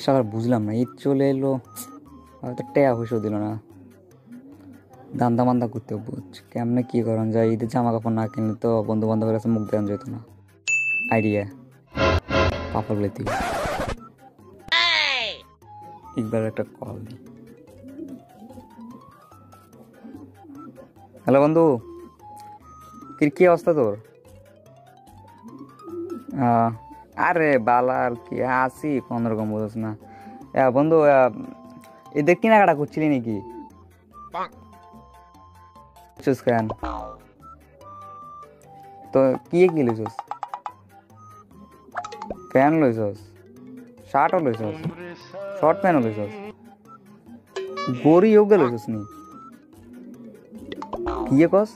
শালা বুঝলাম না, ঈদ চলে এলো হয়তো টেয়া পয়সাও দিল না, দান্দা মান্দা করতে বুঝ কেমনে কি করেন যায়। ঈদের জামা কাপড় না কিনলে তো বন্ধু বান্ধবের কাছে মুখ দেওয়া যেত না। আইডিয়া পাপড় বলে দিই, একবার একটা কল দিই। হ্যালো বন্ধু, কি অবস্থা তোর? আরে বালা আর কি, আসি কোনোরকম বুঝছ না। বন্ধু এদের কেনাকাটা করছিলি নাকি? কেন তো কি লইছস? প্যান্ট লইছস, শার্টও লইছস, শর্ট প্যান্টও লইছস, গড়ি হোক লইছস নি? কি কস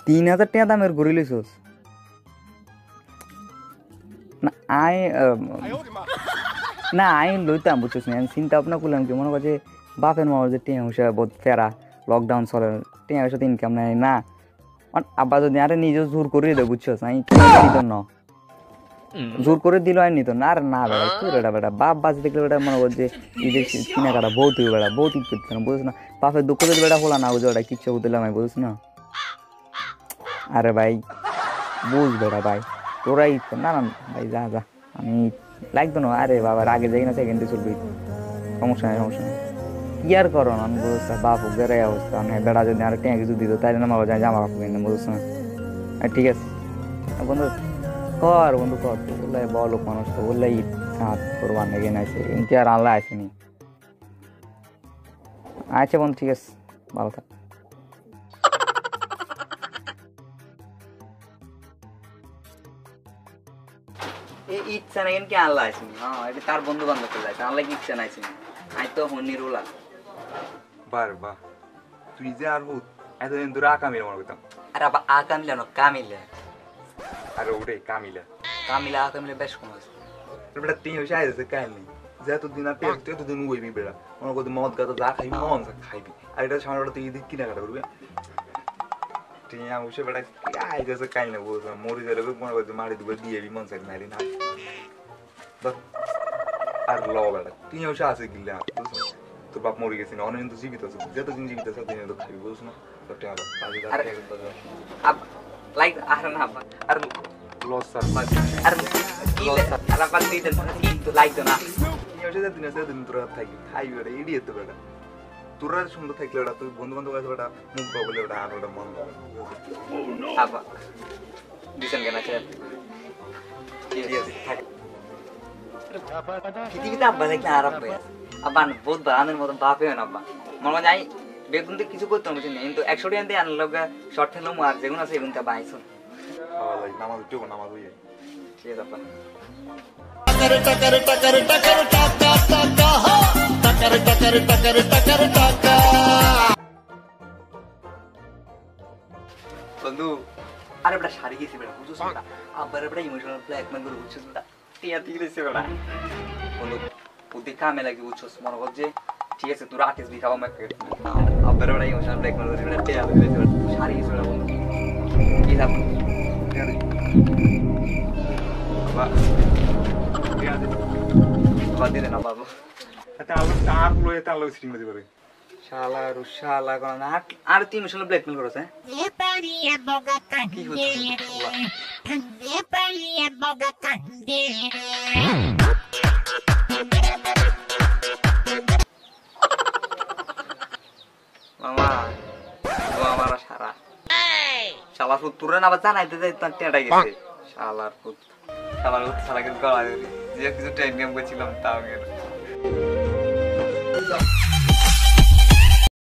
3000 টাকা দামের গড়ি লইছস? না আই লইতাম বুঝছিস না, আমি চিন্তা ভাবনা করলাম কি মনে করছে বাপের মার যে টিয়া হইসা বহুত ফেরা, লকডাউন চলে, টিয়া হইসা ইনকাম নেই না, আব্বা যদি আরে নিজে জোর করে দেয় বুঝছস, আমি নিত না, জোর করে দিল আর নিত না। আর না বেড়া তুই বেটা বেটা বাপ বাজ দেখলে বেটা মনে করছে ঈদের কেনাকাটা বহুত বেড়া বহুত ঈদ করতে না বুঝছ না, বাপের দুঃখ যদি বেটা হলা না বুঝে ওটা কিচ্ছু দিলাম আমি বুঝছ না। আরে ভাই বুঝ বেটা ভাই, তোরাই না না ভাই যা যা, আমি লাগতো না। আরে বাবার আগে যাই না সেকেন্ডে চলবি, সমস্যা নেই সমস্যা নেই। কি আর করো না বুঝছ, বাপ বেড়াই অবস্থা, আমি বেড়া যদি আর টেঁ কিছু দিত তাই না যায় জামা কাপড় কিনে বুঝছ না। ঠিক আছে বন্ধু কর, বন্ধু কর, তো বললে বলো মানুষ তো বললে ঈদ সাত করবার নাকি নাইছে কিন্তু আর আল্লাহ আসেনি। আচ্ছা বন্ধু ঠিক আছে, ভালো থাক। ইচ্ছা নাই কি আল্লাহ আসেনি? হ্যাঁ এটা তার বন্ধু বান্ধব চলে আসে, আল্লাহ কি ইচ্ছা নাই আসেনি? আই তো হনির ওলা বার বাহ, তুই যে আর এতদিন ধরে আকামিলা মনে করতাম। আরে আবার আকামিলা না কামিলা, আরে ওরে কামিলা কামিলা আকামিলা বেশ কম আছে। বেটা তুই হয়েছে আইসে কাহিনি যে এতদিন আর পেয়ে এতদিন উইবি বেড়া মনে করতে মদ গাছ যা খাইবি মন যা খাইবি, আর এটা সামনে বেটা তুই ঈদ কেনাকাটা করবি টিয়া বসে বেটা আইসে কাই না বুঝলাম মরি গেলে মনে করতে মারি দুবার দিয়ে মন চাই নাইলি না। আর ল বেটা তুই হয়েছে আছে কিনলে আর বুঝছো, তোর বাপ মরে গেছে না অনেক কিন্তু জীবিত আছে, যতদিন জীবিত আছে ততদিন তো খাবি বুঝছো না। লাইক আর না আর লস স্যার আর কি আর আবার দিতেন কিন্তু লাইক তো না দিন আছে দিন তোরা থাকি খাইবি বেটা ইডিয়েট তো বেটা, তোরা সুন্দর থাকলে বেটা তুই বন্ধু বান্ধব আছে বেটা মুখ বলে বেটা আর ওটা মন আবা দিছেন কেন আছে ঠিক আছে থাক পৃথিবীতে আব্বা দেখলে আর আব্বা আব্বা বহুত বানের মতন বাপে হয় না আব্বা মনে যাই বেগুন দিয়ে কিছু করতে হবে কিন্তু 100 টাকা দিয়ে আনলো শর্ট খেললাম আর যেগুলো আছে এগুলো বাইছো নামাজ উঠবো নামাজ হয়ে ঠিক আছে আব্বা। टकर टकर टकर टका टका हो टकर टकर टकर टकर टका বন্ধু আরে বেটা শাড়ি গেছি বেটা বুঝছিস না, আবার বেটা ইমোশনাল ব্ল্যাকমেল করে বুঝছিস বেটা টিয়া ঠিক আছে বেটা বন্ধু ওদের কামে লাগে বুঝছিস মনে কর যে ঠিক আছে তোর আর্টিস্ট বি খাওয়া মাকে আবার বেটা ইমোশনাল ব্ল্যাকমেল করে বেটা টিয়া ঠিক আছে বেটা শাড়ি গেছি বেটা বন্ধু কি লাভ বাবা দিলে না বাবু তার লয়ে তার লয়ে সিটিং দিতে পারে শালা রুশালা কোন না আর তুই ইমোশনাল ব্ল্যাকমেল করছ হ্যাঁ কি মামা ও আমার সারা শালা ফুট তুরে না বাচ্চা নাইতে যাই তার টেটা গেছে শালার ফুট শালার ফুট শালা কিন্তু গলা যে কিছু ট্রেন গেম করছিলাম তাও গেল